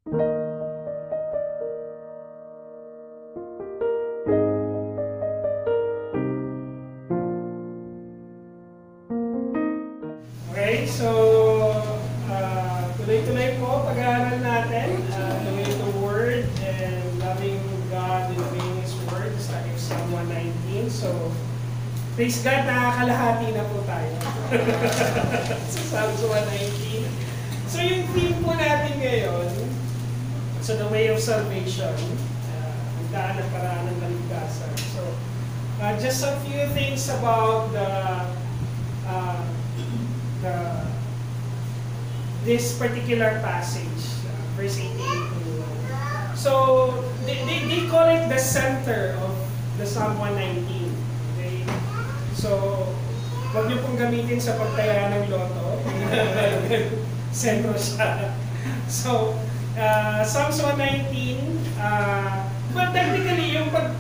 Okay, so tuloy-tuloy po pag-aaral natin. Tuloy the Word and loving God and obeying His Word. Starting Psalm 119. So, praise God, nakakalahati na po tayo. Sa Psalm 119. So, yung theme po natin ngayon, so the way of salvation, ang daan at paraan ng kaligtasan. So, just a few things about this particular passage, verse 88 to 1. So, they call it the center of the Psalm 119. Okay? So, huwag niyo pong gamitin sa pagtaya ng loto. Sentro siya. So, Psalms 119, well, technically, yung pag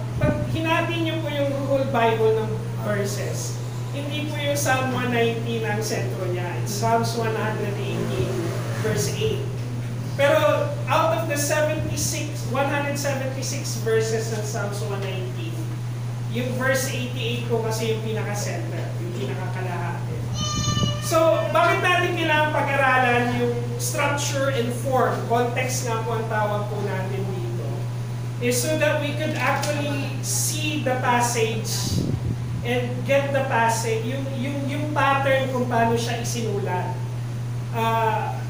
hinati niyo po yung whole Bible ng verses, hindi po yung Psalm 119 ang sentro niya. It's Psalms 118, verse 8. Pero out of the 176 verses ng Psalms 119, yung verse 88 po kasi yung pinaka-center, yung pinaka-kalahati. So, bakit natin kailangan pag-aralan yung structure and form? Context nga po ang tawag po natin dito. Is so that we could actually see the passage and get the passage, yung pattern kung paano siya isinulat.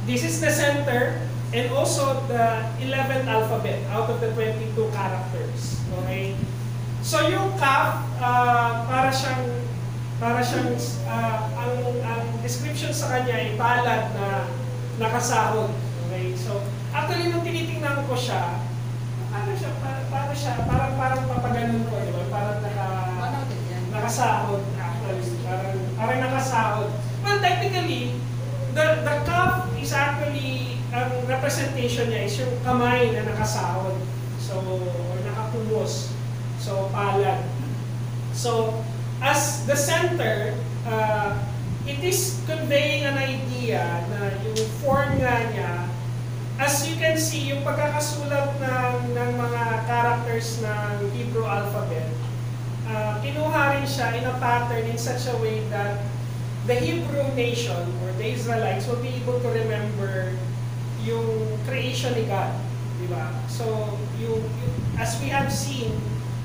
This is the center and also the 11th alphabet out of the 22 characters. Okay? So yung kaf, para siyang ang description sa kanya ay palad na nakasahod. Okay? So actually nung tinitingnan ko siya, parang papaganon ko, di ba? Parang nakasahod actually. Parang nakasahod. Well, technically, the cup is actually, ang representation niya is yung kamay na nakasahod. So, or nakapumos. So, palad. So, as the center, it is conveying an idea na yung form nga niya, as you can see, yung pagkakasulat ng mga characters ng Hebrew alphabet, kinuha rin siya in a pattern in such a way that the Hebrew nation or the Israelites will be able to remember yung creation ni God. Diba? So, as we have seen,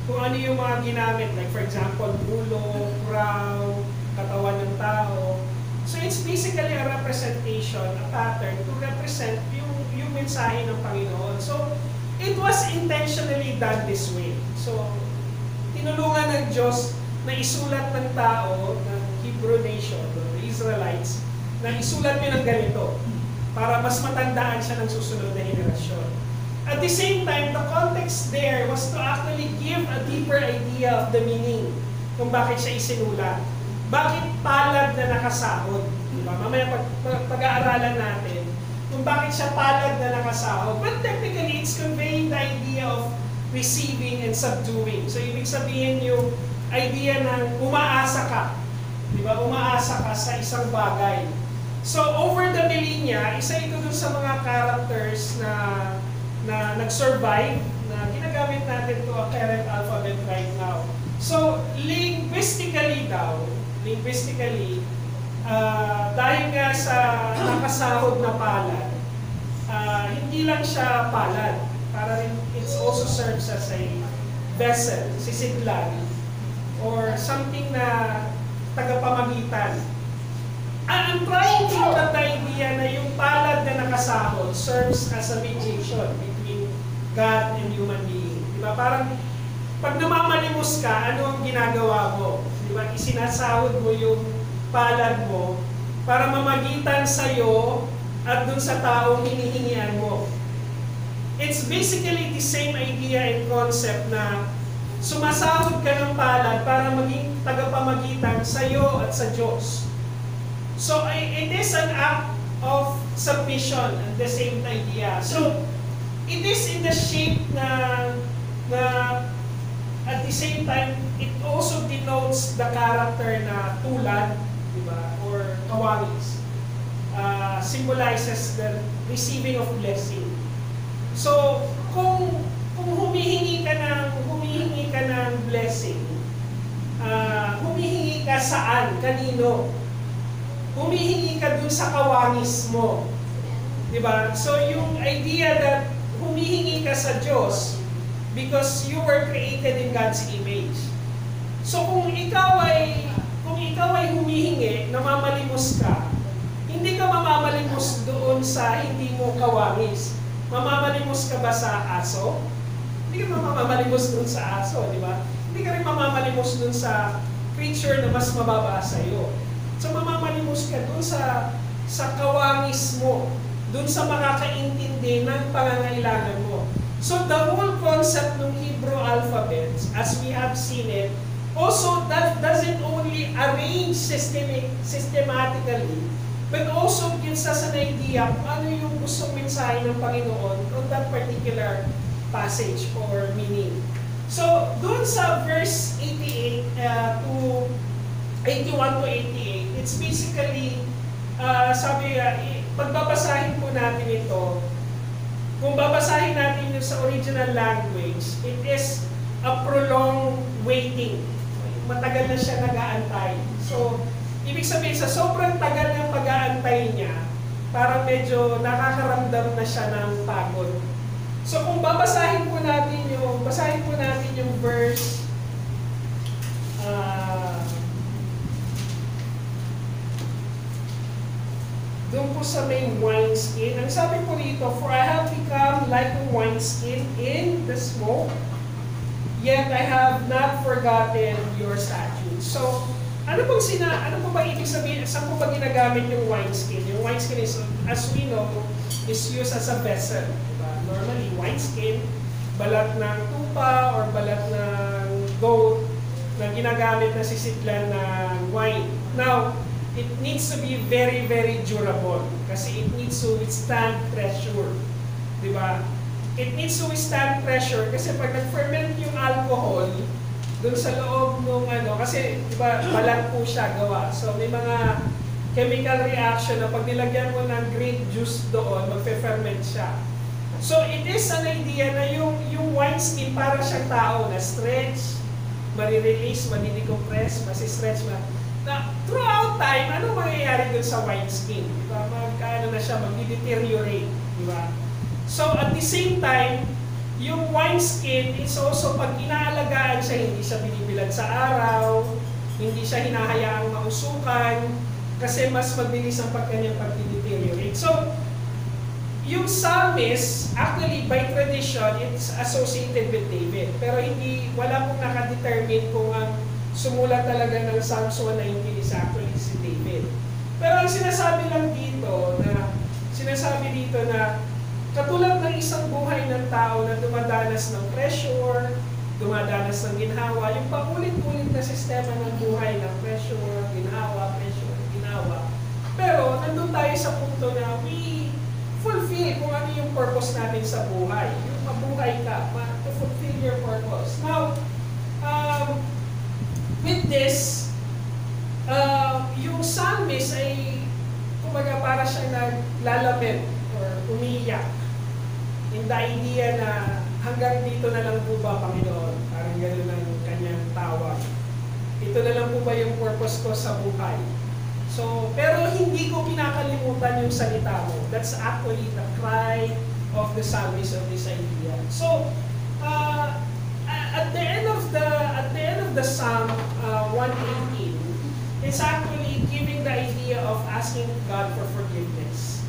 kung ano yung mga ginamit, like for example, ulo, brow, katawan ng tao. So, it's basically a representation, a pattern to represent yung mensahe ng Panginoon. So, it was intentionally done this way. So, tinulungan ng Diyos na isulat ng tao, ng Hebrew nation, the Israelites, na isulat nyo ng ganito para mas matandaan siya ng susunod na henerasyon. At the same time, the context there was to actually give a deeper idea of the meaning kung bakit siya isinulat. Bakit palad na nakasahod? Diba? Mamaya pag-aaralan natin kung bakit siya palad na nakasahod. But technically, it's conveying the idea of receiving and subduing. So, ibig sabihin yung idea ng umaasa ka. Diba? Umaasa ka sa isang bagay. So, over the millennia, isa ito dun sa mga characters na nag-survive, na ginagamit natin to a current alphabet right now. So, linguistically, dahil nga sa nakasahod na palad, hindi lang siya palad. Para rin, it also serves as a vessel, sisidlan, or something na tagapamagitan. I'm trying to get the idea na yung palad na nakasahod serves as a mediation between God and human being. Diba? Parang pag namamalimos ka, ano ang ginagawa mo? Diba? Isinasahod mo yung palad mo para mamagitan sa'yo at dun sa taong hinihingian mo. It's basically the same idea and concept na sumasahod ka ng palad para maging tagapamagitan sa'yo at sa Diyos. So, it is an act of submission at the same idea. So, it is in the shape na at the same time, it also denotes the character na tulad, diba? Or kawangis. Symbolizes the receiving of blessing. So, kung humihingi ka ng blessing, humihingi ka saan? Kanino? Humihingi ka dun sa kawangis mo. Diba? So, yung idea that humihingi ka sa Diyos because you were created in God's image. So, kung ikaw ay humihingi, namamalimos ka, hindi ka mamamalimos doon sa hindi mo kawangis. Mamamalimos ka ba sa aso? Hindi ka mamamalimos doon sa aso, di ba? Hindi ka rin mamamalimos doon sa creature na mas mababa sa iyo. So mamamalimos ka doon sa kawangis mo, doon sa makakaintindi ng pangangailangan mo. So the whole concept ng Hebrew alphabet, as we have seen it, also that doesn't only arrange systematically, but also gives us an idea kung ano yung gustong mensahe ng Panginoon on that particular passage or meaning. So, doon sa verse 81 to 88, it's basically, pagbabasahin po natin ito, kung babasahin natin yung sa original language, it is a prolonged waiting. Matagal na siya nag-aantay. So, ibig sabihin, sa sobrang tagal ng pag-aantay niya, parang medyo nakakaramdam na siya ng pagod. So kung basahin po natin yung verse doon po sa may wineskin. Ang sabi po rito, for I have become like a wineskin in the smoke, yet I have not forgotten your statutes. So, ano po ba ibig sabihin? Saan po ba ginagamit yung wineskin? Yung wineskin is, as we know, is used as a vessel. Diba? Normally, wineskin, balat ng tupa or balat ng goat na ginagamit na sisidlan ng wine. Now, it needs to be very, very durable kasi it needs to withstand pressure. Diba? It needs to withstand pressure kasi pag nag-ferment yung alcohol, doon sa loob nung kasi diba, balat po siya gawa. So may mga chemical reaction na pag nilagyan mo ng grape juice doon, magfe-ferment siya. So it is an idea na yung wineskin para siyang tao na stretch, marirelease, madidecompress, masistretch, na throughout time, ano mangyayari doon sa wineskin? Diba? Na siya, magdi-deteriorate. Diba? So at the same time, yung wineskin is also pag inaalagaan siya, hindi siya binibilad sa araw, hindi siya hinahayaang mausukan, kasi mas mabilis ang kanyang pag-deteriorate. So, yung psalmist, actually by tradition, it's associated with David. Pero wala pong nakadetermine kung ang sumulat talaga ng Psalms 119 is actually si David. Pero ang sinasabi dito na katulad ng isang buhay ng tao na dumadanas ng pressure, dumadanas ng ginhawa, yung paulit-ulit na sistema ng buhay ng pressure, ginhawa. Pero nandun tayo sa punto na we fulfill kung ano yung purpose natin sa buhay. Yung mabuhay ka, to fulfill your purpose. Now, with this, yung psalmist ay kumbaga para siyang naglalamig or umiiyak. In the idea na hanggang dito na lang po ba, Panginoon? Parang gano'n ang kanyang tawag. Ito na lang po ba yung purpose ko sa buhay? So, pero hindi ko pinakalimutan yung salita mo. That's actually the cry of the psalmist of this idea. So, at the end of the Psalm 118, it's actually giving the idea of asking God for forgiveness.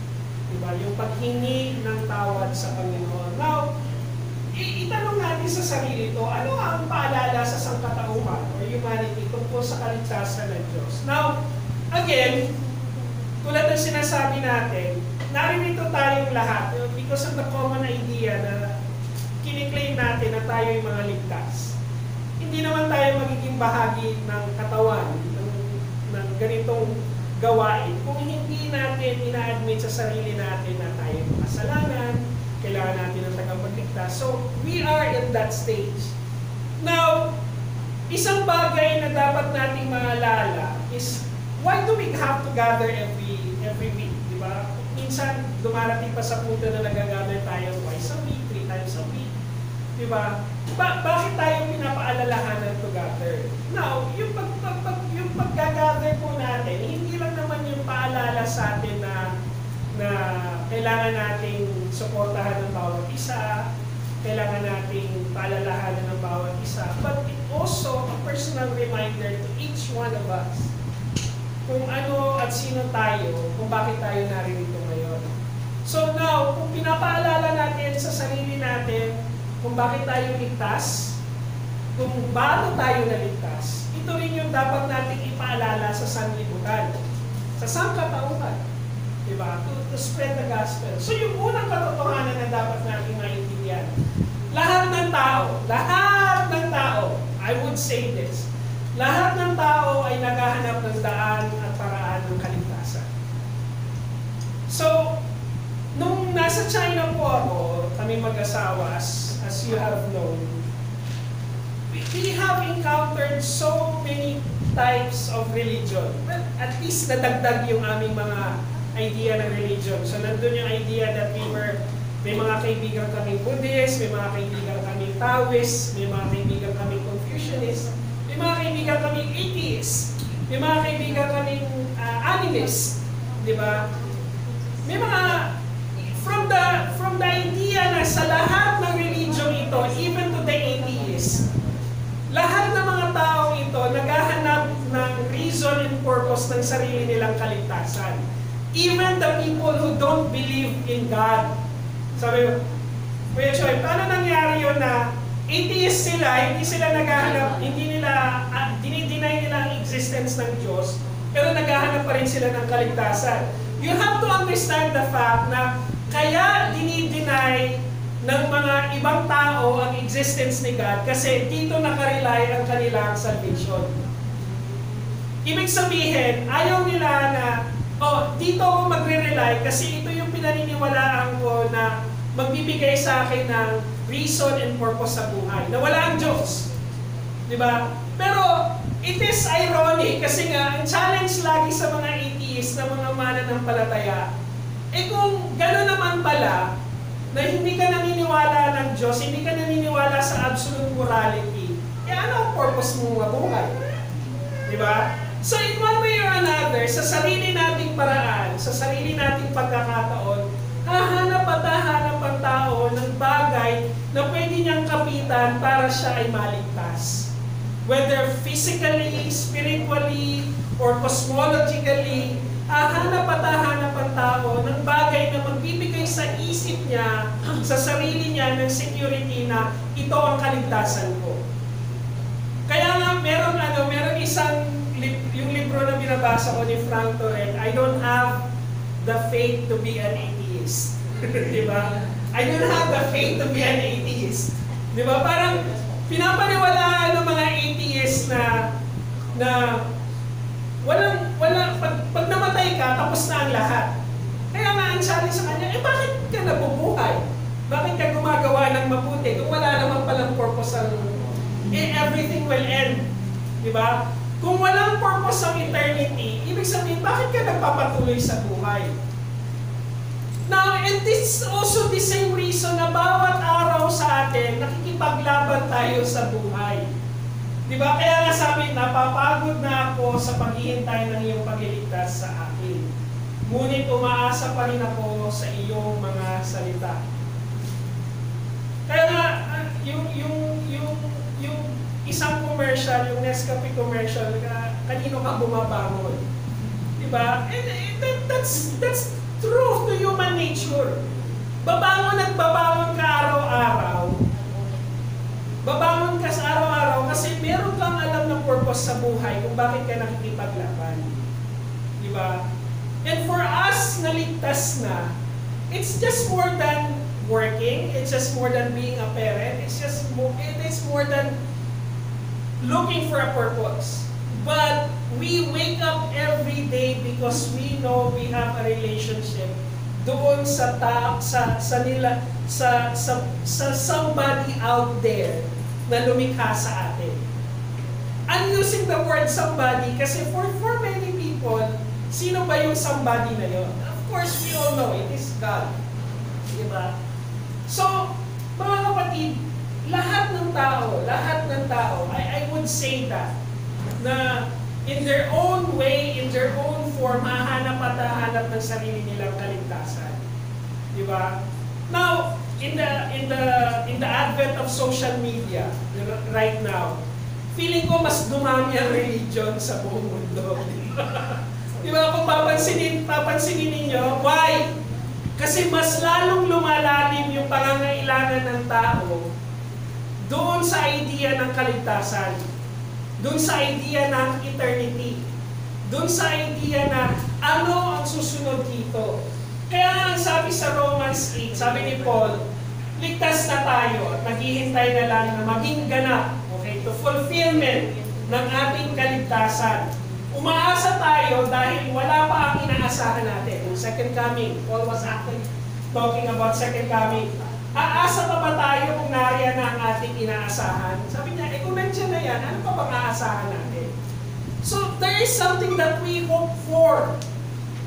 Diba? Yung paghingi ng tawad sa Panginoon. Now, itanong natin sa sarili to, ano ang paalala sa sangkatauhan or humanity tungkol sa kaligtasan ng Diyos? Now, again, tulad ng sinasabi natin, naririto tayong lahat because of the common idea na kiniklaim natin na tayo yung mga ligtas. Hindi naman tayo magiging bahagi ng katawan ng ganitong gawain kung hindi natin ina-admit sa sarili natin na tayo makasalanan, kailangan natin ng tagapagligtas. So, we are in that stage. Now, isang bagay na dapat nating maalala is why do we have to gather every week, di ba? Minsan, dumarating pa sa punto na nagagather tayo twice a week, ba? Bakit tayo pinapaalalahanan to gather? Now, yung pag-gather po natin, hindi lang naman yung paalala sa atin na kailangan nating suportahan ng bawat isa, kailangan nating paalalahanan ng bawat isa, but it also a personal reminder to each one of us kung ano at sino tayo, kung bakit tayo naririto ngayon. So now, kung pinapaalala natin sa sarili natin kung bakit tayo ligtas, kung bago tayo naligtas, ito rin yung dapat nating ipaalala sa sanlibutan, sa sangkatauhan, diba? To spread the gospel. So yung unang katotohanan na dapat nating maintindihan, lahat ng tao, I would say this, lahat ng tao ay naghahanap ng daan at paraan ng kaligtasan. So, nung nasa China po ako, kami mag-asawa, as you have known, we have encountered so many types of religion. Well, at least nadagdag yung aming mga idea ng religion. So, nandun yung idea that may mga kaibigan kaming Buddhist, may mga kaibigan kaming Taoist, may mga kaibigan kaming Confucianist, may mga kaibigan kaming atheist, may mga kaibigan kaming animist, di ba? May mga from the idea na sa lahat ng religion ito, even to the atheist, lahat ng mga tao ito naghahanap ng reason and purpose ng sarili nilang kaligtasan. Even the people who don't believe in God. Sabi mo, Kuya Choy, paano nangyari yun na atheist sila, hindi sila naghahanap, hindi nila, dinideny nila ang existence ng Diyos, pero naghahanap pa rin sila ng kaligtasan. You have to understand the fact na kaya dinideny ng mga ibang tao ang existence ni God kasi dito nakarely ang kanilang salvation. Ibig sabihin, ayaw nila na, dito ako magre-rely kasi ito yung pinaniniwalaan ko na magbibigay sa akin ng reason and purpose sa buhay. Na wala ang Diyos. Diba? Pero, it is ironic kasi nga, ang challenge lagi sa mga atheists na mga mananampalataya, kung gano'n naman pala, na hindi ka naniniwala ng Diyos, hindi ka naniniwala sa absolute morality, ano ang purpose mo mabuhay? Diba? So in one way or another, sa sarili nating paraan, sa sarili nating pagkakataon, hahanap ang tao ng bagay na pwede niyang kapitan para siya ay maligtas. Whether physically, spiritually, or cosmologically, hahanap ang tao ng bagay na magbibigay sa isip niya, sa sarili niya ng security na ito ang kaligtasan ko. Kaya nga meron isang yung libro na binabasa ko ni Frank Torres, I don't have the faith to be an atheist. Diba? I don't have the faith to be an atheist. Diba? Parang pinapaniwalaan ng mga atheist na pag namatay ka, tapos na ang lahat. Kaya nga ang sabi sa kanya, bakit ka nabubuhay? Bakit ka gumagawa ng mabuti kung wala naman palang purpose ang everything will end? Diba? Kung walang purpose ang eternity, ibig sabihin, bakit ka nagpapatuloy sa buhay? Now, and this is also the same reason na bawat araw sa atin, nakikipaglaban tayo sa buhay. Diba? Kaya nga sabi, napapagod na ako sa paghihintay ng iyong pagliligtas sa akin. Ngunit umaasa pa rin ako sa iyong mga salita. Kaya nga, yung isang commercial, yung Nescafe commercial, kanino ka bumabangon? Diba? And that's true to human nature. Babangon at babangon ka araw-araw. Babangon ka sa araw-araw kasi meron kang alam ng purpose sa buhay kung bakit ka nakikipaglaban. Diba? And for us na ligtas na, it's just more than working, it's just more than being a parent, it is more than looking for a purpose. But we wake up every day because we know we have a relationship doon sa somebody out there na lumikha sa atin. I'm using the word somebody kasi for many people, sino ba yung somebody na yun? Of course, we all know it is God. Diba? So, mga kapatid, lahat lahat ng tao, I would say that, na in their own way, in their own form, hahanap at hahanap ng sarili nilang kaligtasan. Di ba? Now, in the advent of social media right now, feeling ko mas dumami ang religion sa buong mundo. Di ba? Kung papansinin ninyo, why? Kasi mas lalong lumalalim yung pangangailangan ng tao doon sa idea ng kaligtasan, doon sa idea ng eternity, doon sa idea na ano ang susunod dito. Kaya ang sabi sa Romans 8, sabi ni Paul, ligtas na tayo at naghihintay na lang na maging ganap, okay, to fulfillment ng ating kaligtasan. Umaasa tayo dahil wala pa ang inaasahan natin. Yung second coming, Paul was actually talking about second coming. Aasa pa ba tayo kung nariyan na ang ating inaasahan? Sabi niya, kung nandiyan na yan, ano pa bang aasahan natin? So, there is something that we hope for.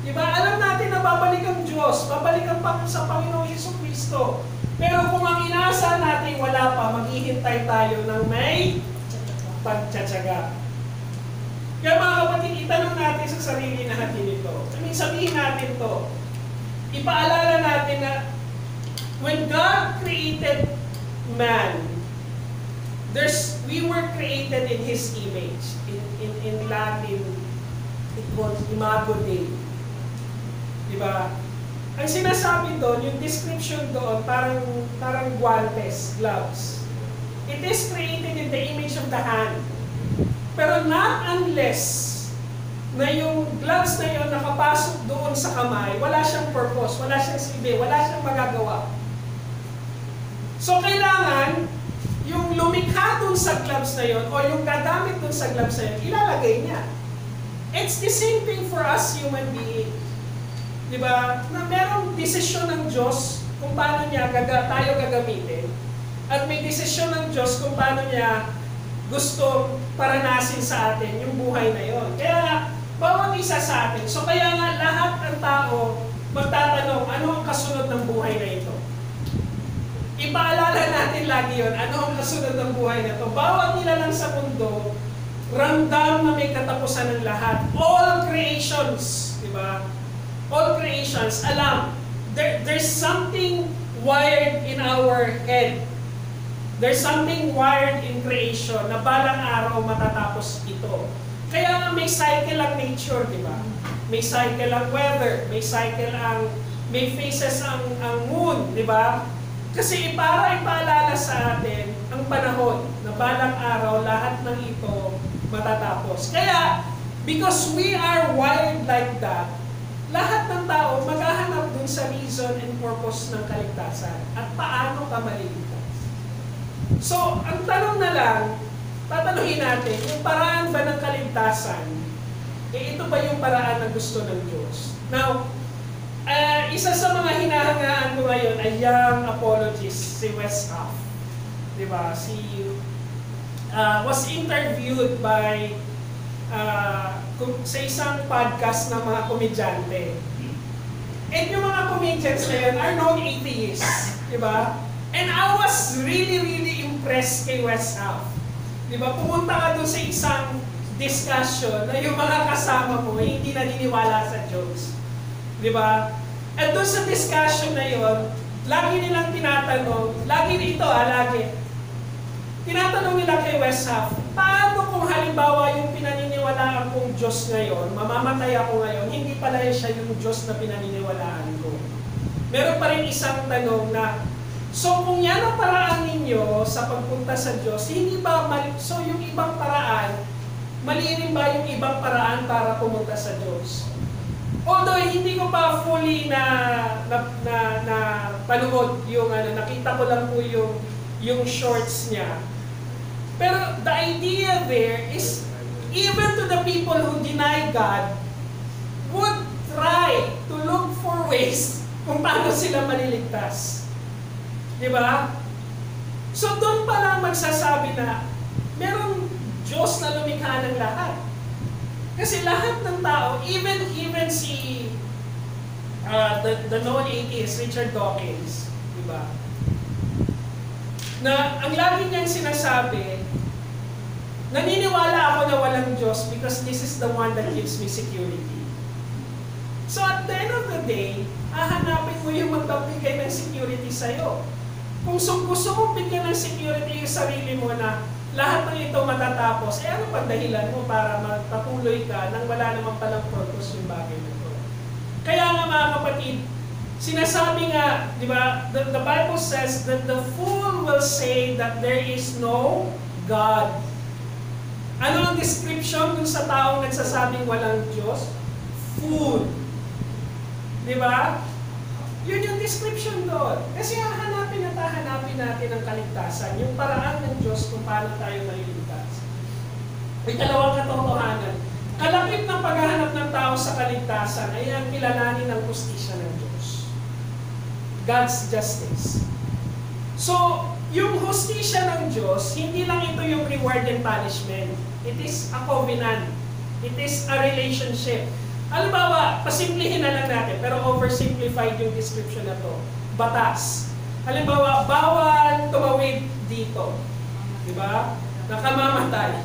Diba? Alam natin na babalik ang Diyos, babalik ang sa Panginoong Jesucristo. Pero kung ang inaasahan natin wala pa, maghihintay tayo ng may pagtsatsaga. Kaya mga kapatid, itanong natin sa sarili natin ito. Sabihin natin to. Ipaalala natin na when God created man, we were created in His image. In Latin, it was Imago Dei. Diba? Ang sinasabi doon, yung description doon, parang guantes, gloves. It is created in the image of the hand. Pero not unless na yung gloves na yun nakapasok doon sa kamay, wala siyang purpose, wala siyang silbi, wala siyang magagawa. So kailangan, yung lumikha doon sa gloves na yun, o yung gagamit doon sa gloves na yun, ilalagay niya. It's the same thing for us human beings. Diba? Na merong desisyon ng Diyos kung paano niya tayo gagamitin. At may desisyon ng Diyos kung paano niya gusto paranasin sa atin yung buhay na yon. Kaya bawat isa sa atin. So kaya nga lahat ng tao magtatanong, ano ang kasunod ng buhay na ito? Ipaalala natin lagi yon, ano ang kasunod ng buhay na ito? Bawat nilalang sa mundo, ramdam na may katapusan ng lahat. All creations, di ba? All creations, alam, there's something wired in our head. There's something wired in creation na balang araw matatapos ito. Kaya nga may cycle ang nature, di ba? May cycle ang weather, may phases ang moon, di ba? Kasi para ipaalala sa atin ang panahon na balang araw lahat ng ito matatapos. Kaya, because we are wired like that, lahat ng tao maghahanap dun sa reason and purpose ng kaligtasan at paano ka maliligtas. So, ang tanong na lang, tatanungin natin, yung paraan ba ng kaligtasan, ito ba yung paraan na gusto ng Diyos? Now, isa sa mga hinahangaan ko ngayon ay young apologist, si Wes Huff. Diba? Was interviewed by sa isang podcast ng mga komedyante. And yung mga comedians na yun are known atheists. Diba? And I was really impressed kay Wes Huff. Diba? Pumunta ka doon sa isang discussion na yung mga kasama mo hindi naniniwala sa Diyos. Diba? At doon sa discussion na yun, lagi nilang tinatanong, tinatanong nila kay Wes Huff, paano kung halimbawa yung pinaniniwalaan kong Diyos ngayon, mamamatay ako ngayon, hindi pala siya yung Diyos na pinaniniwalaan ko. Meron pa rin isang tanong na, so kung yan ang paraan ninyo sa pagpunta sa Diyos, hindi ba so yung ibang paraan, mali rin ba yung ibang paraan para pumunta sa Diyos? Although hindi ko pa fully na panood yung nakita ko lang po yung shorts niya. Pero the idea there is even to the people who deny God would try to look for ways kung paano sila maliligtas. Diba? So doon pa lang magsasabi na merong Diyos na lumikha ng lahat. Kasi lahat ng tao, even si the known atheist, Richard Dawkins, diba? na ang lagi niyang sinasabi, naniniwala ako na walang Diyos because this is the one that gives me security. So at the end of the day, hahanapin mo yung magbibigay ng security sa'yo. Kung gusto mong bigyan ng security yung sarili mo na lahat ng ito matatapos, ano pa dahilan mo para magpatuloy ka nang wala naman palang purpose yung bagay na ito? Kaya nga mga kapatid, sinasabi nga, di ba, the Bible says that the fool will say that there is no God. Ano ang description dun sa taong nagsasabing walang Diyos? Fool. Di ba? Yun yung description doon. Kasi hahanapin natin ang kaligtasan, yung paraan ng Diyos kung paano tayo maliligtas. May dalawang katotohanan. Kalakip ng paghahanap ng tao sa kaligtasan ay ang kilalanin ng hustisya ng Diyos. God's justice. So, yung hustisya ng Diyos, hindi lang ito yung reward and punishment. It is a covenant. It is a relationship. Halimbawa, pasimplihin na lang natin, pero oversimplified yung description na to. Batas. Halimbawa, bawal tumawid dito. Diba? Nakamamatay.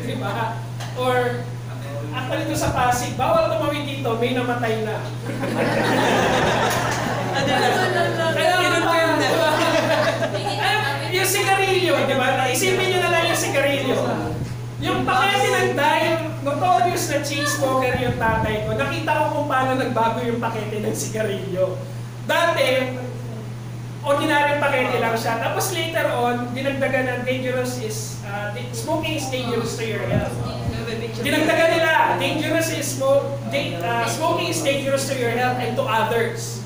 Diba? Or, actually ito sa Pasig, bawal tumawid dito, may namatay na. Yung sigarilyo, diba? Isipin nyo na lang yung sigarilyo. Yung pakete ng dahil, notorious na chain smoker yung tatay ko, nakita ko kung paano nagbago yung pakete ng sigarilyo. Dati, ordinaryong pakete lang siya. Tapos later on, dinagdagan ng dangerous is, smoking is dangerous to your health. Dinagdagan nila, dangerous is smoking is dangerous to your health and to others.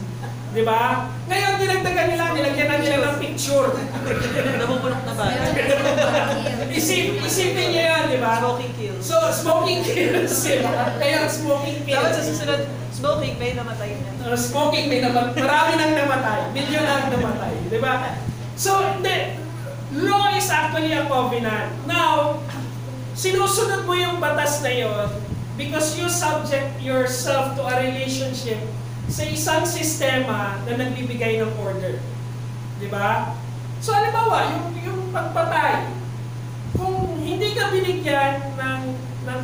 Diba? Ngayon, dinagdagan nila, nilagyan na nila ng picture. Nabubulok na ba? Isipin niyo yan, diba? Smoking kills. So, smoking kills. Kaya smoking kills. Dapat sa susunod, smoking may namatay na. Smoking may namatay. Marami nang namatay. Milyon ang namatay. Diba? So, law is actually a covenant. Now, sinusunod mo yung batas na yon because you subject yourself to a relationship sa isang sistema na nagbibigay ng order. Diba? So, halimbawa, yung pagpatay, kung hindi ka binigyan ng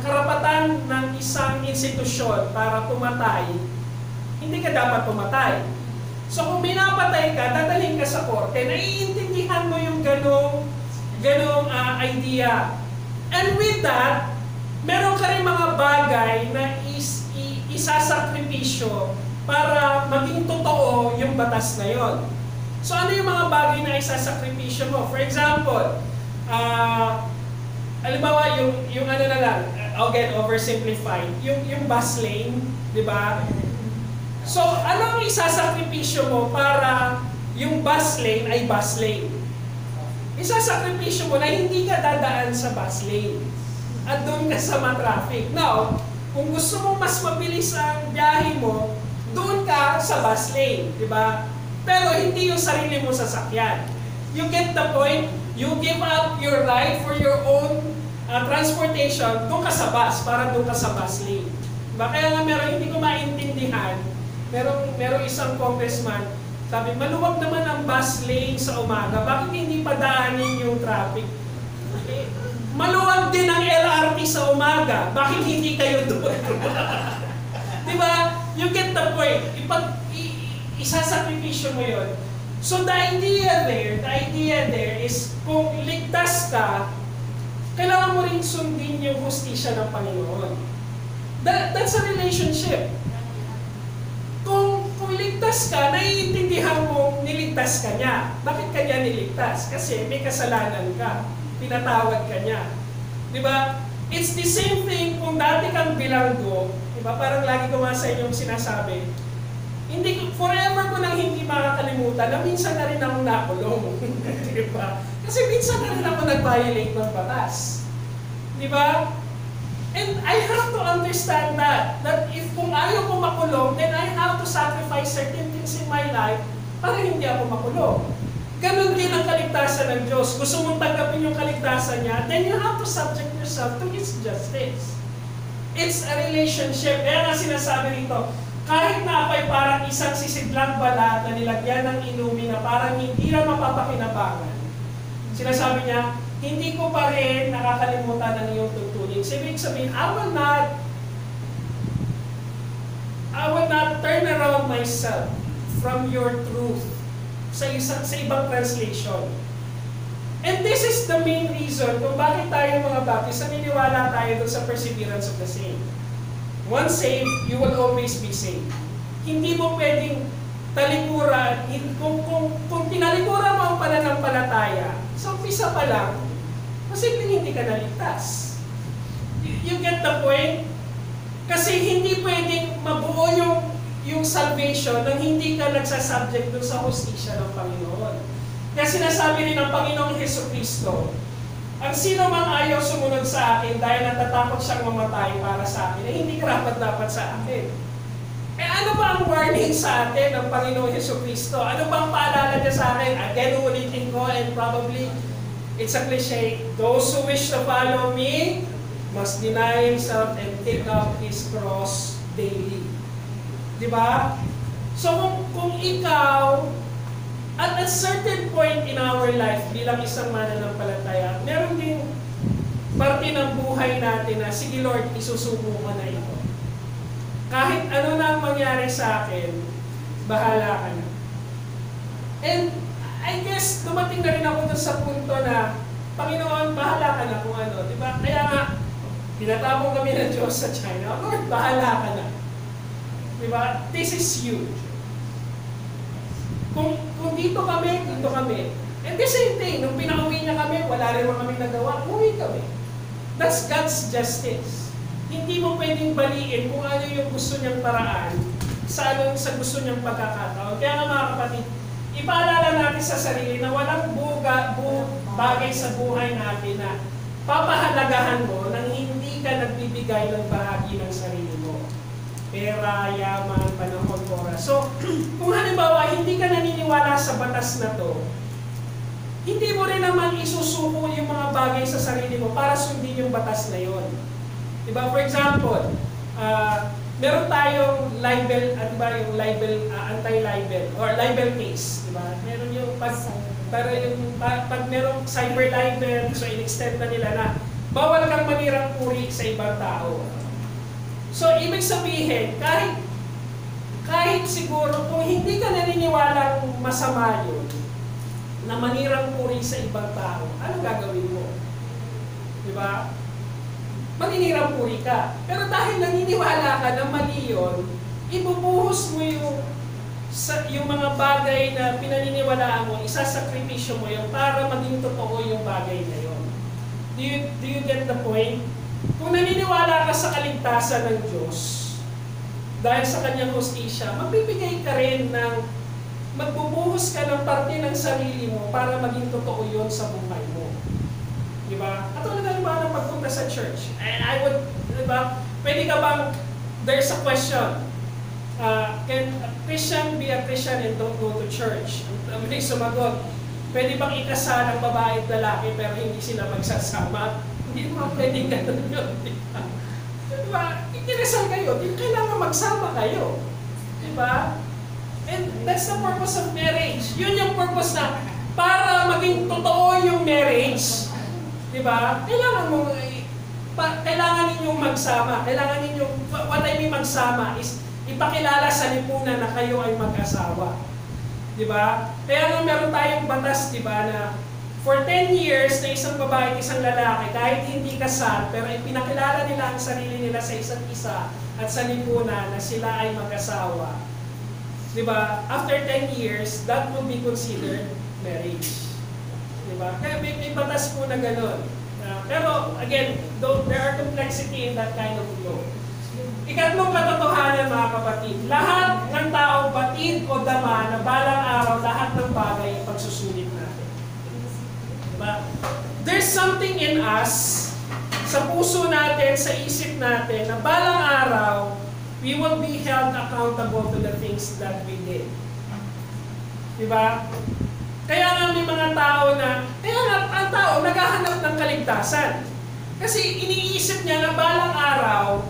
karapatan ng isang institusyon para pumatay, hindi ka dapat pumatay. So, kung minapatay ka, dadalhin ka sa korte, naiintindihan mo yung ganong idea. And with that, meron ka rin mga bagay na isasakripisyo para maging totoo yung batas na yon. So ano yung mga bagay na isasakripisyo mo? For example, halimbawa yung ano na lang, again, oversimplified, yung bus lane, di ba? So ano ang isasakripisyo mo para yung bus lane ay bus lane? Isasakripisyo mo na hindi ka dadaan sa bus lane at doon ka sa traffic. Now, kung gusto mong mas mabilis ang biyahe mo, doon ka sa bus lane, di ba? Pero hindi yung sarili mo sasakyan. You get the point? You give up your right for your own transportation, doon ka sa bus, para doon ka sa bus lane. Diba? Kaya nga hindi ko maintindihan, merong isang congressman, sabi, maluwag naman ang bus lane sa umaga, bakit hindi padaanin yung traffic? Maluwag din ang LRT sa umaga, bakit hindi kayo doon? Diba? You get the point. Isasakripisyo mo yun. So the idea there is kung ligtas ka, kailangan mo rin sundin yung hustisya ng Panginoon. That's a relationship. Kung ligtas ka, naiintindihan mo niligtas ka niya. Bakit ka niya niligtas? Kasi may kasalanan ka. Pinatawad ka niya. Diba? It's the same thing kung dati kang bilanggo, diba? Parang lagi ko nga sa inyong sinasabi, forever ko nang hindi makakalimutan na minsan na rin akong nakulong. Diba? Kasi minsan na rin ako nag-violate ng batas. Diba? And I have to understand that if kung ayaw ko makulong, then I have to sacrifice certain things in my life para hindi ako makulong. Ganon din ang kaligtasan ng Diyos. Gusto mong tanggapin yung kaligtasan niya, then you have to subject yourself to His justice. It's a relationship. Kaya nga sinasabi rito, kahit na ako'y parang isang sisidlang balat na nilagyan ng inumin na parang hindi na mapapakinabangan, Sinasabi niya, hindi ko pa rin nakakalimutan ang iyong tuntunin. Ibig sabihin, I will not turn around myself from your truth sa ibang translation. And this is the main reason kung bakit tayo mga Baptist naniniwala tayo doon sa perseverance of the saint. Once saved, you will always be saved. Hindi mo pwedeng talikuran, kung tinalikuran mo ang pananampalataya, sa umpisa pa lang, posibleng hindi ka naligtas. You get the point? Kasi hindi pwedeng mabuo yung salvation nang hindi ka nagsasubject dun sa hustisya ng Panginoon. Kaya sinasabi rin ng Panginoong Hesukristo, ang sino mang ayaw sumunod sa akin dahil natatakot siyang mamatay para sa akin, hindi karapat-dapat sa akin. Ano ba ang warning sa atin ng Panginoong Hesukristo? Ano ba ang paalala niya sa akin? Again, ulitin ko, and probably it's a cliche, those who wish to follow me must deny himself and take up his cross daily. Diba? So kung ikaw, at a certain point in our life, bilang isang mananampalataya, meron ding parte ng buhay natin na, sige Lord, isusuko ko na ito. Kahit ano na ang mangyari sa akin, bahala ka na. And I guess, dumating na rin ako dun sa punto na, Panginoon, bahala ka na kung ano. Diba? Kaya nga, tinatabong kami ng Diyos sa China, Lord, bahala ka na. Diba? This is you. Kung dito kami, dito kami. And the same thing, nung pinauwi niya kami, wala rin kami nagawa, uwi kami. That's God's justice. Hindi mo pwedeng baliin kung ano yung gusto niyang paraan sa gusto niyang pagkakataon. Kaya nga mga kapatid, ipaalala natin sa sarili na walang bagay sa buhay natin na papahalagahan mo nang hindi ka nagbibigay ng bahagi ng sarili mo. Pera, yaman, panahon, oras. So, kung halimbawa, hindi ka naniniwala sa batas na to, hindi mo rin naman isusuko yung mga bagay sa sarili mo para sundin yung batas na yon. Diba? For example, meron tayong libel, yung libel, anti-libel, or libel case. Diba? Meron yung pag merong cyber libel, so in-extend na nila na bawal kang manirang puri sa ibang tao. So, ibig sabihin, kahit siguro, kung hindi ka naniniwalang masama yun, na manirang puri sa ibang tao, ano gagawin mo? Diba? Maninirang puri ka. Pero dahil naniniwala ka na mali yun, ibubuhos mo yung mga bagay na pinaniniwalaan mo, isasakripisyo mo yun para maging totoo yung bagay na yun. Do you get the point? Kung naniniwala ka sa kaligtasan ng Diyos, dahil sa kanyang hustisya, magbibigay ka rin ng, magbubuhos ka ng parte ng sarili mo para maging totoo yun sa buhay mo. Diba? At tulad ng ng pagpunta sa church. I would, diba? Pwede ka bang, there's a question, can a Christian be a Christian and don't go to church? May sumagot, pwede bang ikasal ang babae at lalaki pero hindi sila magsasama? Hindi mo pwedeng gano'n yun. Diba? Ikinasal kayo, di kailangan magsama kayo. Diba? And that's the purpose of marriage. Yun yung purpose na para maging totoo yung marriage. Diba? Kailangan ninyong magsama. Kailangan ninyong, what I mean magsama is ipakilala sa lipunan na kayo ay mag-asawa. Diba? Kaya nga meron tayong batas, diba, na for 10 years na isang babae at isang lalaki, kahit hindi kasal, pero ipinakilala nila ang sarili nila sa isa't isa at sa lipunan na sila ay mag-asawa. Diba? After 10 years, that will be considered marriage. Diba? Kaya may batas po na gano'n. Pero again, there are complexity in that kind of law. Ikatlong katotohanan mga kapatid, lahat ng tao, batid o dama, na balang araw, lahat ng bagay pagsusulit natin. There's something in us, sa puso natin, sa isip natin, na balang araw, we will be held accountable to the things that we did. Diba? Kaya nga may mga tao kaya nga ang tao naghahanap ng kaligtasan. Kasi iniisip niya na balang araw,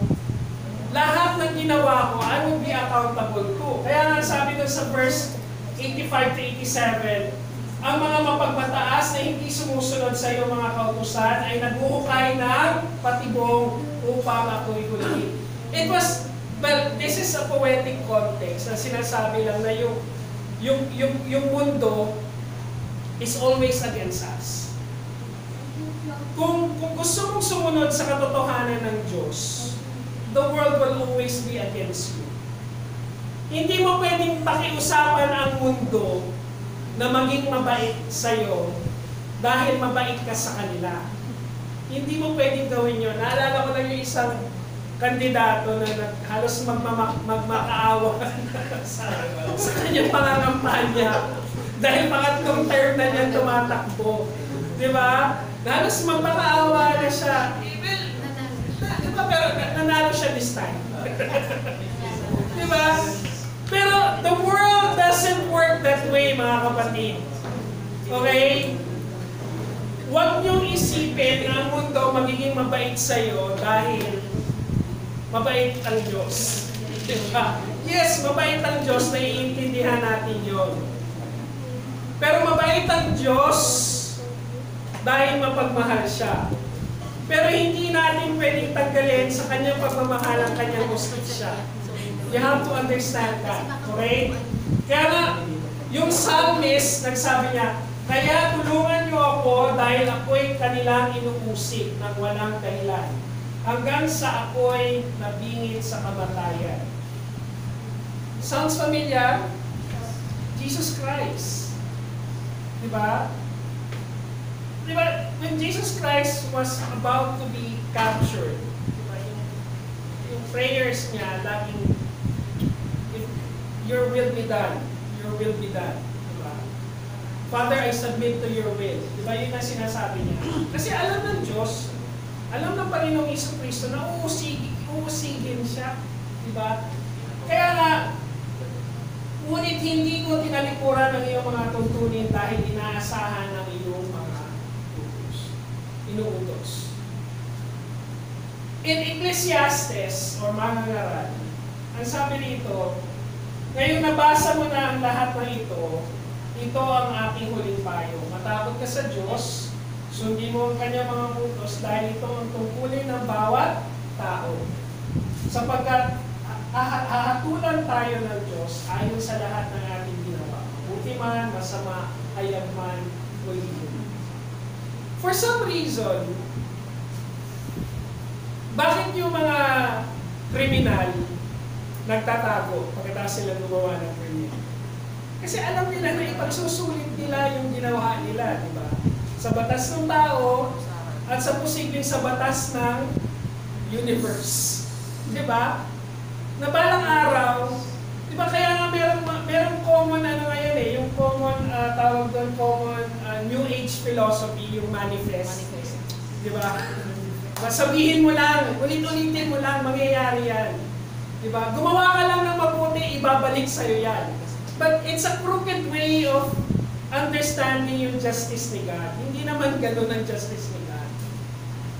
lahat ng ginawa ko, I will be accountable to. Kaya nga sabi doon sa verse 85 to 87, ang mga mapagmataas na hindi sumunod sumusunod sa iyo mga kautusan ay naghuhukay ng patibong upang ako'y hulihin. It was, well, this is a poetic context na sinasabi lang na yung mundo is always against us. Kung gusto mong sumunod sa katotohanan ng Diyos, the world will always be against you. Hindi mo pwedeng pakiusapan ang mundo na maging mabait sa'yo dahil mabait ka sa kanila. Hindi mo pwedeng gawin yun. Naalala ko lang yung isang kandidato na halos magmakaawa sa kanyang pangangampanya dahil pangatlong term na niya tumatakbo. Diba? Halos magmakaawa na siya. Diba? Pero nanalo siya this time. Diba? Pero the world doesn't work that way, mga kapatid. Okay? Huwag niyong isipin na ang mundo magiging mabait sa'yo dahil mabait ang Diyos. Diba? Yes, mabait ang Diyos, naiintindihan natin yon. Pero mabait ang Diyos dahil mapagmahal siya. Pero hindi natin pwedeng tanggalin sa kanyang pagmamahal ang kanyang hustisya. You have to understand that. Okay? Kaya nga, yung psalmist, nagsabi niya, kaya tulungan niyo ako dahil ako'y kanilang inuusik ng walang dahilan. Hanggang sa ako'y nabingit sa kamatayan. Sounds familiar? Jesus Christ. Diba? Diba? When Jesus Christ was about to be captured, diba? Yung prayers niya, laging, your will be done. Your will be done. Diba? Father, I submit to your will. Diba yun ang sinasabi niya? Kasi alam ng Diyos, alam ng Panginoong Jesucristo na uusigin siya. Diba? Kaya nga, ngunit hindi ko tinalikuran ang iyong mga tuntunin dahil inaasahan ng iyong mga inuutos. In Ecclesiastes, or mga ngaral, ang sabi nito, ngayon nabasa mo na ang lahat ng ito ang aking huling payo. Matakot ka sa Diyos, sundin mo ang kanyang mga utos dahil ito ang tungkulin ng bawat tao. Sapagkat hahatulan tayo ng Diyos ayon sa lahat ng ating ginawa. Mabuti man, masama, hayag man, o hindi. For some reason, bakit yung mga kriminal nagtatago pagkatapos sila gumawa ng krimen? Kasi alam nila na ipagsusulit nila yung ginawa nila, di ba? Sa batas ng tao at sa posibleng sa batas ng universe. Di ba? Na balang araw, di ba kaya nga merong common ano ngayon yung common tawag doon, common New Age philosophy, yung manifest. Di ba? Sabihin mo lang, ulit-ulitin mo lang, mangyayari yan. Di ba? Gumawa ka lang ng mabuti, ibabalik sa'yo yan. But it's a crooked way of understanding yung justice ni God. Hindi naman ganun ang justice ni God.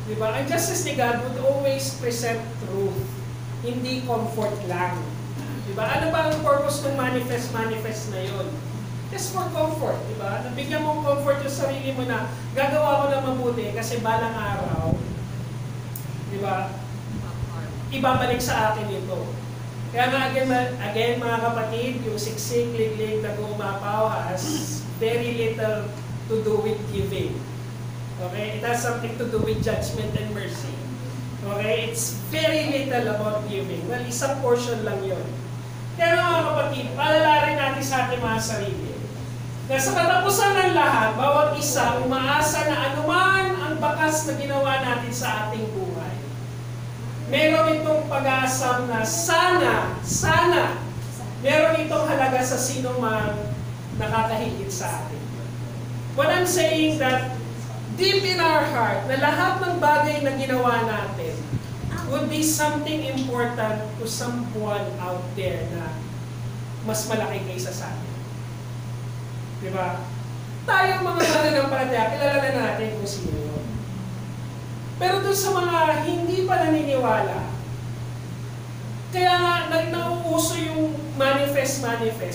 Di ba? Ang justice ni God would always present truth. Hindi comfort lang. Diba? Ano ba ang purpose ng manifest na yun? Just for comfort, diba? Nabigyan mong comfort yung sarili mo na gagawa ko na mabuti kasi balang araw, diba? Ibabalik sa akin ito. Kaya nga again mga kapatid, yung siksik, liglig na gumapaw has very little to do with giving. Okay? It has something to do with judgment and mercy. Okay? It's very little about giving. Well, isang portion lang yun. Kaya mga kapatid, palalarin natin sa ating mga sarili. Na sa katapusan ng lahat, bawat isa umaasa na anuman ang bakas na ginawa natin sa ating buhay. Meron itong pag-aasam na sana, meron itong halaga sa sino man nakakahigit sa atin. What I'm saying that deep in our heart, na lahat ng bagay na ginawa natin would be something important to someone out there na mas malaki kaysa sa atin. Diba? Tayo mga mananampalataya, kilala na natin kung sino yun. Pero doon sa mga hindi pa naniniwala, kaya nga nauuso yung manifest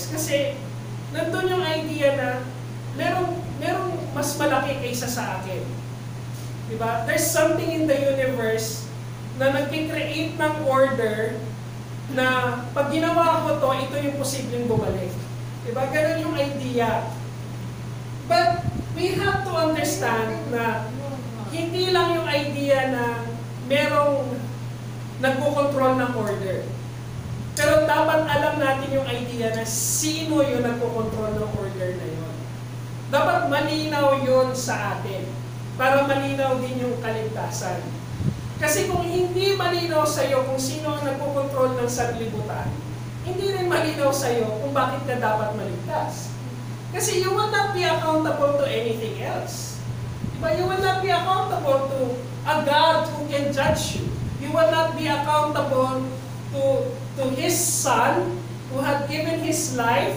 kasi nandun yung idea na merong mas malaki kaysa sa akin. Diba? There's something in the universe na nag-create ng order na pag ginawa ko to, ito yung posibleng bumalik. Diba? Ganun yung idea. But we have to understand na hindi lang yung idea na merong nagkokontrol ng order. Pero dapat alam natin yung idea na sino yung nagkokontrol ng order na yun. Dapat malinaw yun sa atin para malinaw din yung kaligtasan. Kasi kung hindi malinaw sa iyo kung sino ang nagkokontrol ng sanlibutan, hindi rin malinaw sa iyo kung bakit ka dapat maligtas. Kasi you will not be accountable to anything else. Diba? You will not be accountable to a God who can judge you. You will not be accountable to His Son who had given His life,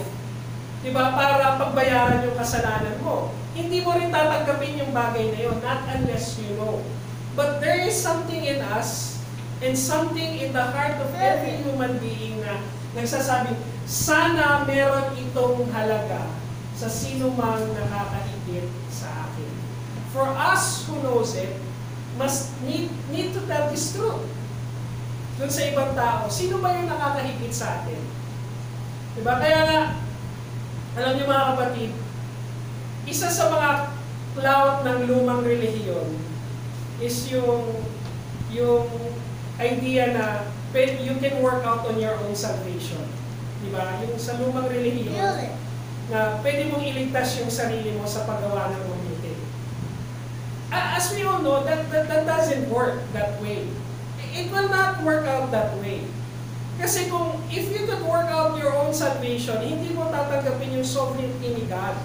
diba, para pagbayaran yung kasalanan mo. Hindi mo rin tatanggapin yung bagay na yun, not unless you know. But there is something in us and something in the heart of every human being na nagsasabing, sana meron itong halaga sa sino mang nakakahigit sa akin. For us who knows it, must need to tell this truth. Doon sa ibang tao, sino ba yung nakakahigit sa atin? Diba? Kaya nga, alam niyo mga kapatid, isa sa mga clout ng lumang relihiyon is yung idea na you can work out on your own salvation. Diba? Yung sa lumang relihiyon, na pwede mong iligtas yung sarili mo sa paggawa ng mabuti. As we all know, that doesn't work that way. It will not work out that way. Kasi if you could work out your own salvation, hindi mo tatanggapin yung sovereignty ni God.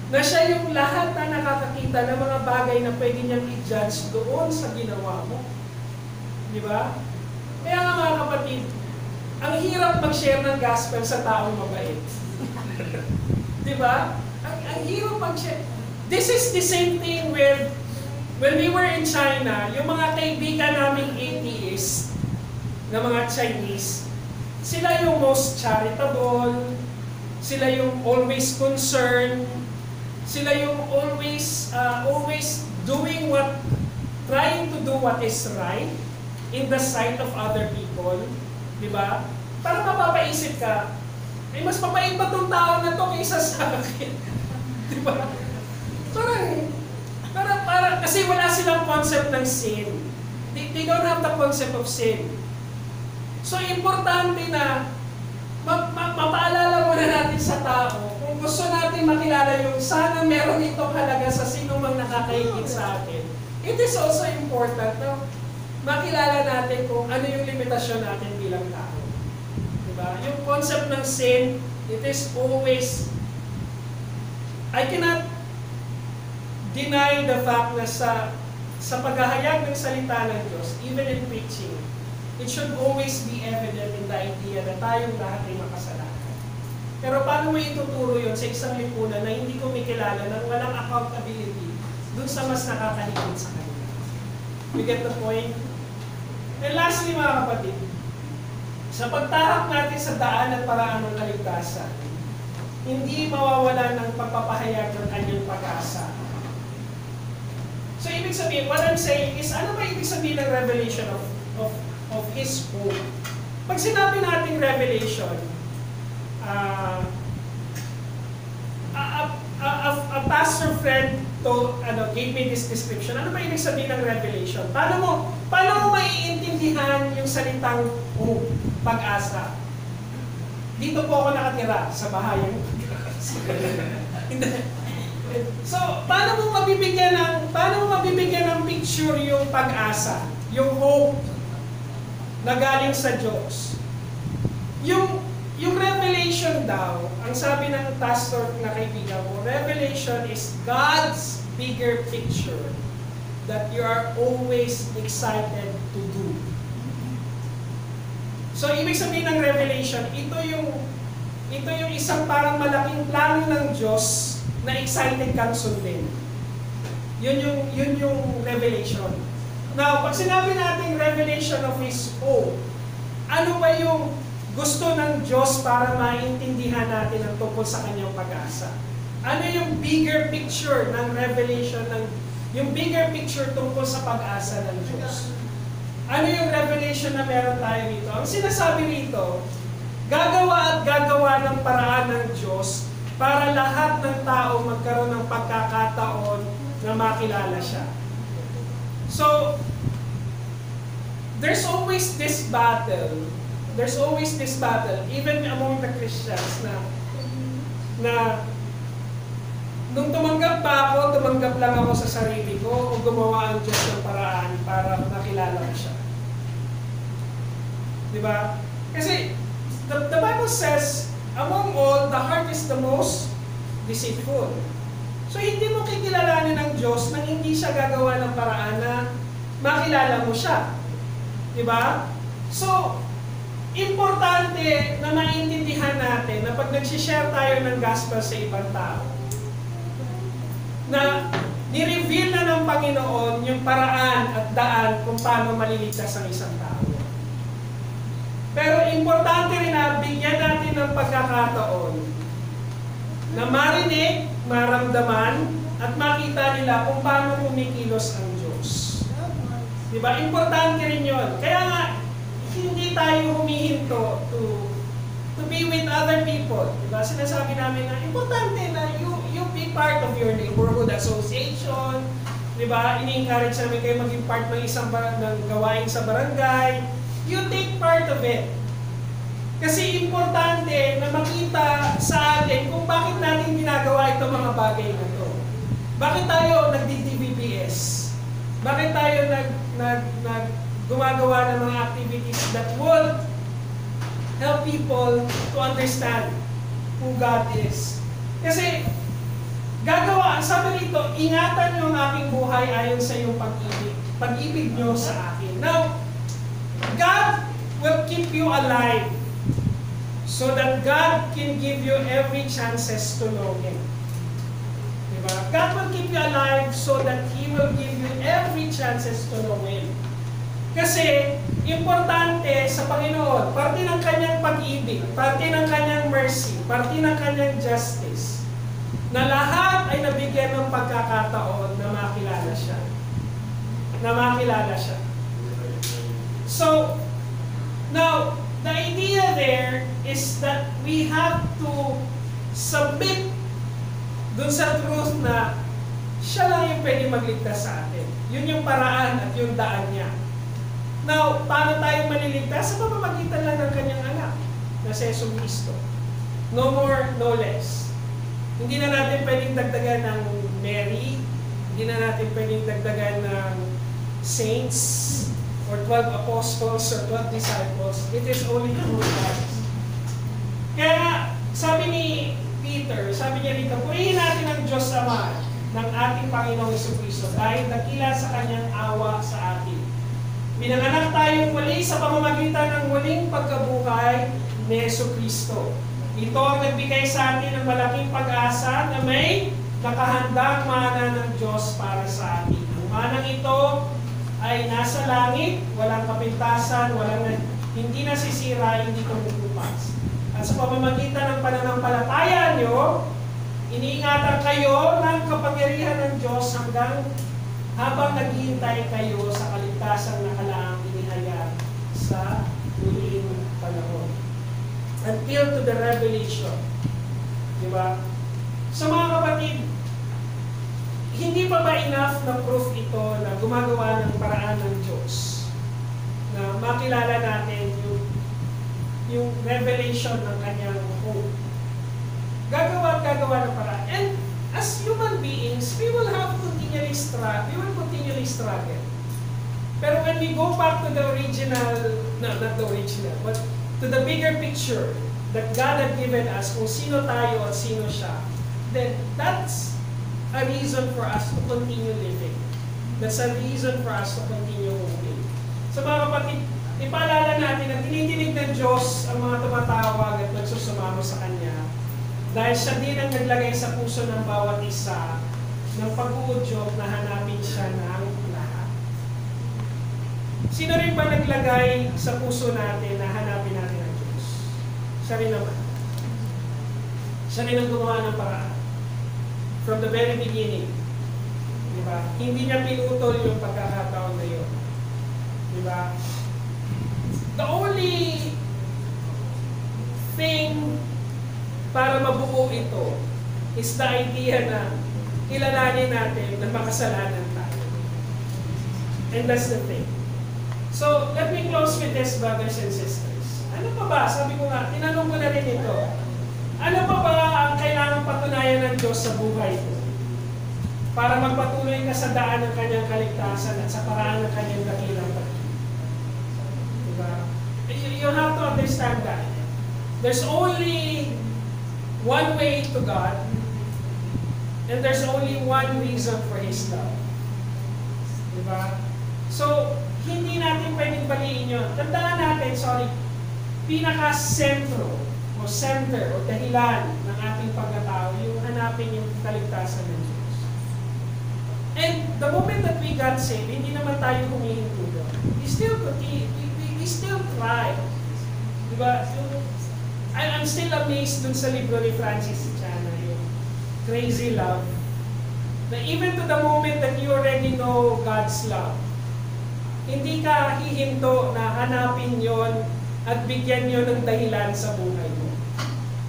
Na siya yung lahat na nakakakita ng mga bagay na pwede niyang i-judge doon sa ginawa mo. Di ba? Kaya nga mga kapatid, ang hirap mag-share ng gospel sa taong mabait. Di ba? Ang hirap mag-share. This is the same thing with when we were in China, yung mga kaibigan naming atheists, na mga Chinese, sila yung most charitable, sila yung always concerned, sila yung always trying to do what is right in the sight of other people. Di ba? Para mapapaisip ka, mas mabait ba itong tao na ito kaysa sa akin? Di ba? Parang, kasi wala silang concept ng sin. They don't have the concept of sin. So, importante na mapaalala muna natin sa tao, kung gusto natin makilala yung sana meron itong halaga sa sino mang nakakaigit sa atin. It is also important na makilala natin kung ano yung limitasyon natin bilang tao. Diba? Yung concept ng sin, it is always, I cannot deny the fact na sa paghahayag ng salita ng Diyos, even in preaching, it should always be evident in the idea na tayong lahat ay makasalanan. Pero paano mo ituturo yun sa isang lipunan na hindi kumikilala ng walang accountability dun sa mas nakakahigit sa kanila? You get the point? And lastly mga kapatid, sa pagtahak natin sa daan at paraan ng kaligtasan, hindi mawawala ng pagpapahayag ng kanyang pag-asa. So ibig sabihin, what I'm saying is, ano ba ibig sabihin ng revelation of His hope? Pag sinabi natin revelation, a pastor friend gave me this description. Ano ba ibig sabihin ng revelation? Paano mo maiintindihan yung salitang hope, pag-asa? Dito po ako nakatira sa bahayang pag-asa. So, paano mo mabibigyan ng picture yung pag-asa, yung hope na galing sa Diyos? Yung revelation daw, ang sabi ng pastor na kaibigan mo, revelation is God's bigger picture that you are always excited to do. So, ibig sabihin ng revelation, ito yung isang parang malaking plano ng Diyos na excited kang sundin. Yun yung revelation. Now, pag sinabi natin revelation of His hope, ano ba yung gusto ng Diyos para maintindihan natin ang tungkol sa kanyang pag-asa? Ano yung bigger picture ng revelation, yung bigger picture tungkol sa pag-asa ng Diyos? Ano yung revelation na meron tayo rito? Ang sinasabi rito, gagawa at gagawa ng paraan ng Diyos para lahat ng tao magkaroon ng pagkakataon na makilala siya. So, there's always this battle. There's always this battle, even among the Christians, na nung tumanggap pa ako, tumanggap lang ako sa sarili ko o gumawa ang Diyos ng paraan para makilala ko siya. Diba? Kasi the Bible says, among all, the heart is the most deceitful. So hindi mo kikilalanin ng Diyos nang hindi siya gagawa ng paraan na makilala mo siya. Diba? So, importante na maintindihan natin na pag nagsishare tayo ng gospel sa ibang tao, na ni-reveal na ng Panginoon yung paraan at daan kung paano maliligtas ang isang tao. Pero importante rin na bigyan natin ng pagkakataon na marinig, maramdaman, at makita nila kung paano kumikilos ang Diyos. Diba? Importante rin yun. Kaya nga, hindi tayo humihinto to be with other people. Diba? Sinasabi namin na importante na you be part of your neighborhood association. Diba? Ini-encourage namin kayo maging part ng isang ng gawain sa barangay. You take part of it. Kasi importante na makita sa atin kung bakit natin ginagawa itong mga bagay na ito. Bakit tayo nagdi-DVPS? Bakit tayo gumagawa ng mga activities that would help people to understand who God is? Kasi gagawa, sabi rito, ingatan niyo ang aking buhay ayon sa iyong pag-ibig. Pag-ibig niyo sa akin. Now, God will keep you alive so that God can give you every chances to know Him. Diba? God will keep you alive so that He will give you every chances to know Him. Kasi, importante sa Panginoon, parte ng Kanyang pag-ibig, parte ng Kanyang mercy, parte ng Kanyang justice, na lahat ay nabigyan ng pagkakataon na makilala siya. Na makilala siya. So, now, the idea there is that we have to submit dun sa truth na siya lang yung pwede magligtas sa atin. Yun yung paraan at yung daan niya. Now, paano tayo maliligtas? Sa pamamagitan lang ng kanyang anak na si Jesus Cristo. No more, no less. Hindi na natin pwedeng dagdagan ng Mary, hindi na natin pwedeng dagdagan ng saints, or 12 apostles, or 12 disciples. It is only through Christ. Kaya, sabi ni Peter, sabi niya rito, purihin natin ang Diyos Ama ng ating Panginoong Jesucristo dahil dakila sa kanyang awa sa atin. Pinanganak tayong muli sa pamamagitan ng muling pagkabuhay ni Jesucristo. Ito ang nagbigay sa atin ng malaking pag-asa na may nakahandang mana ng Diyos para sa atin. Ang manang ito ay nasa langit, walang kapintasan, hindi nasisira, hindi tumutupas. At sa pamamagitan ng pananampalataya nyo, iniingatan kayo ng kapangyarihan ng Diyos habang naghihintay kayo sa kaligtasang nakalaang inihayag sa huling panahon. Until to the revelation. Diba? So mga kapatid, hindi pa ba enough na proof ito na gumagawa ng paraan ng Diyos na makilala natin yung revelation ng kanyang hope? Gagawa ng paraan. And as human beings, we will continually struggle. Pero when we go back to the original, not the original, but to the bigger picture that God had given us, kung sino tayo at sino siya, then that's a reason for us to continue living. That's a reason for us to continue moving. So mga kapatid, ipaalala natin na tinidinig ng Diyos ang mga tumatawag at nagsusumamo sa Kanya dahil siya din ang naglagay sa puso ng bawat isa ng pag-uudyok na hanapin siya ng lahat. Sino rin ba naglagay sa puso natin na hanapin natin ang Diyos? Siya rin naman. Siya rin ang gumawa ng paraan. From the very beginning. Diba? Hindi niya pinutol yung pagkakataon na yun. Diba? The only thing para mabuo ito is the idea na kilalanin natin na makasalanan tayo. And that's the thing. So, let me close with this, brothers and sisters. Ano pa ba? Sabi ko nga, tinanong ko na rin ito. Ano pa ba ang kailangang patunayan ng Diyos sa buhay ko? Para magpatuloy ka sa daan ng kanyang kaligtasan at sa paraan ng kanyang dakilang pag-ibig. Diba? You have to understand that. There's only one way to God, and there's only one reason for His love. Diba? So, hindi natin pwedeng baliin yun. Tandaan natin, pinaka-sentro o center o dahilan ng ating pagkatao, yung hanapin yung kaligtasan ng Diyos. And the moment that we got saved, hindi naman tayo humihinto doon. We still continue, we still try. Diba? I'm still amazed dun sa libro ni Francis Chana, yung Crazy Love. Na even to the moment that you already know God's love, hindi ka hihinto na hanapin yon at bigyan yon ng dahilan sa buhay mo.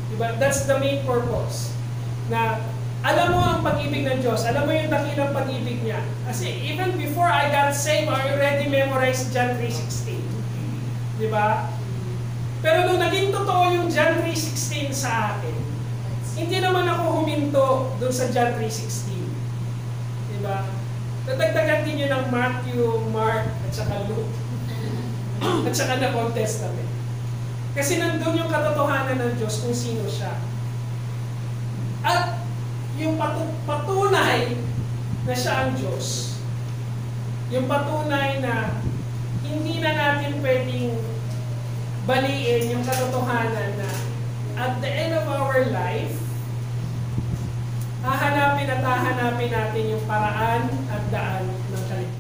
Diba? That's the main purpose. Na alam mo ang pag-ibig ng Diyos, alam mo yung dakilang pag-ibig niya. Kasi even before I got saved, I already memorized John 3:16. Diba? Pero nung naging totoo yung John 3:16 sa akin, hindi naman ako huminto doon sa John 3:16. Diba? Nadagdagan din yun ng Matthew, Mark, at saka Luke. At saka na Old Testament. Kasi nandun yung katotohanan ng Diyos kung sino siya. At yung patunay na siya ang Diyos, yung patunay na hindi na natin pwedeng baliin yung katotohanan na at the end of our life, hahanapin natin yung paraan at daan ng kaligtasan.